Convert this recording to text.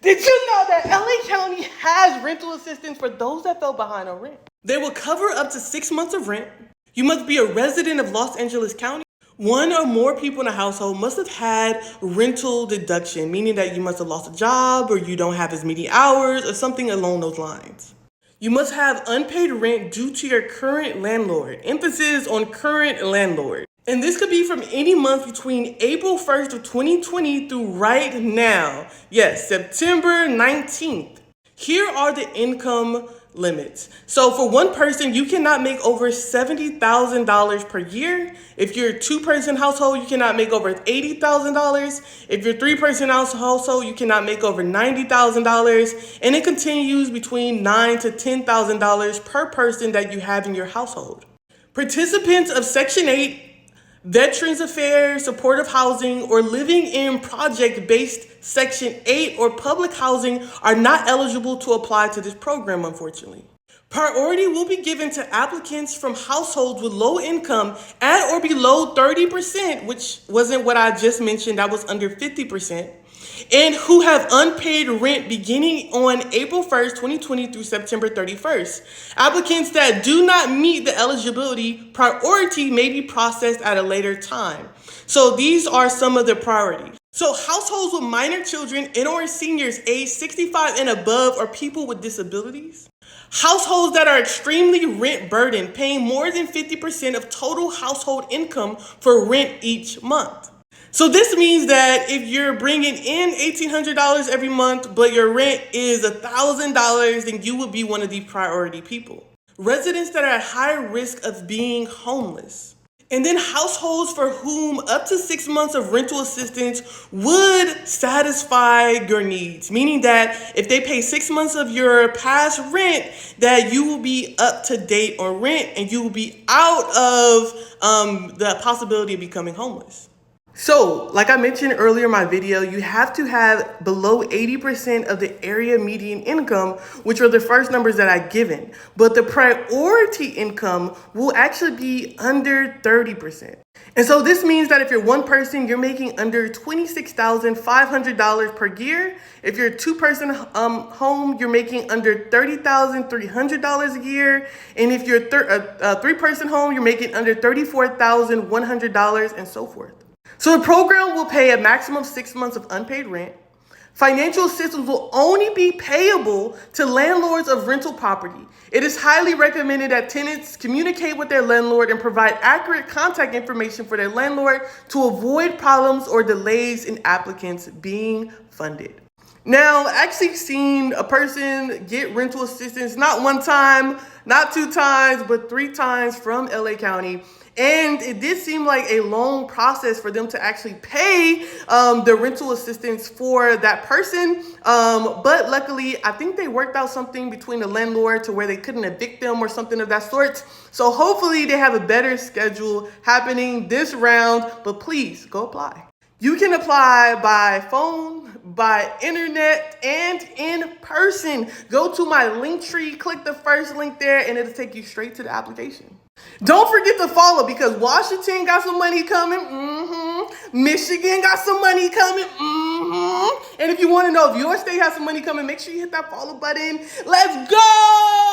Did you know that LA County has rental assistance for those that fell behind on rent? They will cover up to 6 months of rent. You must be a resident of Los Angeles County. One or more people in a household must have had rental deduction, meaning that you must have lost a job or you don't have as many hours or something along those lines. You must have unpaid rent due to your current landlord. Emphasis on current landlord. And this could be from any month between April 1st of 2020 through right now. Yes, September 19th. Here are the income limits. So for one person, you cannot make over $70,000 per year. If you're a two-person household, you cannot make over $80,000. If you're a three-person household, you cannot make over $90,000. And it continues between $9,000 to $10,000 per person that you have in your household. Participants of Section 8, Veterans Affairs, supportive housing, or living in project-based Section 8 or public housing are not eligible to apply to this program, unfortunately. Priority will be given to applicants from households with low income at or below 30%, which wasn't what I just mentioned, that was under 50%, and who have unpaid rent beginning on April 1st, 2020 through September 31st. Applicants that do not meet the eligibility priority may be processed at a later time. So these are some of the priorities. So households with minor children and or seniors age 65 and above or people with disabilities. Households that are extremely rent burdened, paying more than 50% of total household income for rent each month. So this means that if you're bringing in $1,800 every month, but your rent is $1,000, then you would be one of the priority people. Residents that are at high risk of being homeless. And then households for whom up to 6 months of rental assistance would satisfy your needs. Meaning that if they pay 6 months of your past rent, that you will be up to date on rent and you will be out of the possibility of becoming homeless. So, like I mentioned earlier in my video, you have to have below 80% of the area median income, which are the first numbers that I've given. But the priority income will actually be under 30%. And so this means that if you're one person, you're making under $26,500 per year. If you're a two-person home, you're making under $30,300 a year. And if you're a three-person home, you're making under $34,100 and so forth. So the program will pay a maximum of 6 months of unpaid rent. Financial assistance will only be payable to landlords of rental property. It is highly recommended that tenants communicate with their landlord and provide accurate contact information for their landlord to avoid problems or delays in applicants being funded. Now, I actually seen a person get rental assistance, not one time, not two times, but 3 times from LA County. And it did seem like a long process for them to actually pay the rental assistance for that person. But luckily, I think they worked out something between the landlord to where they couldn't evict them or something of that sort. So hopefully they have a better schedule happening this round, but please go apply. You can apply by phone, by internet, and in person. Go to my link tree, click the first link there, and it'll take you straight to the application. Don't forget to follow because Washington got some money coming. Michigan got some money coming. And if you want to know if your state has some money coming, make sure you hit that follow button. Let's go!